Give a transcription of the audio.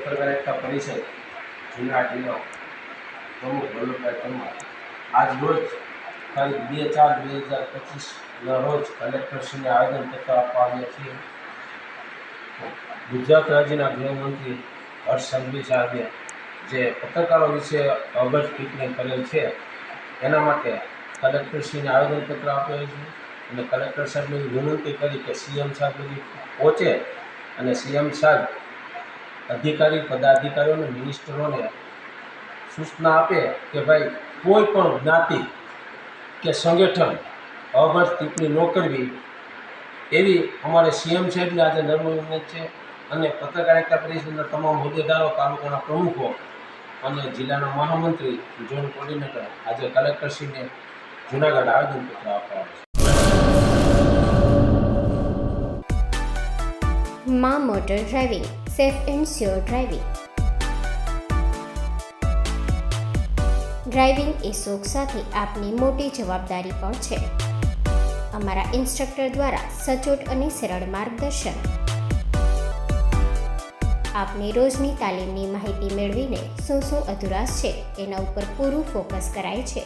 પત્રકારિતા પરિષદ જૂનાગઢ જિલ્લો પ્રમુખ વલ્લભભાઈ પરમાર આજ રોજ તારીખ 2/4/2025 રોજ કલેક્ટરશ્રીને આવેદનપત્ર આપવા આવ્યા છીએ. ગુજરાત રાજ્યના ગૃહમંત્રી હર્ષ સંઘવી સાહેબે જે પત્રકારો વિશે અવગત ટિપ્પણી કરેલ છે એના માટે કલેક્ટરશ્રીને આવેદનપત્ર આપ્યું છે અને કલેક્ટર સાહેબને વિનંતી કરી કે સીએમ સાહેબ સુધી પહોંચે અને સીએમ સાહેબ અધિકારી પદાધિકારીઓને મિનિસ્ટરોને સૂચના આપે કે ભાઈ કોઈ પણ જ્ઞાતિ કે સંગઠન અવગત ટિપ્પણી ન કરવી એવી અમારે સીએમ સાહેબને આજે નમ્ર વિનંતી છે. અને પત્રકારિતા પરિષદના તમામ હોદ્દેદારો, તાલુકાના પ્રમુખો અને જિલ્લાના મહામંત્રી ઝોન કોર્ડિનેટર આજે કલેક્ટરશ્રીને જૂનાગઢ આવેદનપત્ર આપવા આવે છે. માં motor driving, safe and sure driving. Driving એ શોખ સાથે આપની મોટી જવાબદારી પણ છે. અમારા ઇન્સ્ટ્રક્ટર દ્વારા સચોટ અને સરળ માર્ગદર્શન. આપની રોજની તાલીમની માહિતી મેળવીને શું અધુરાશ છે એના ઉપર પૂરું ફોકસ કરાય છે.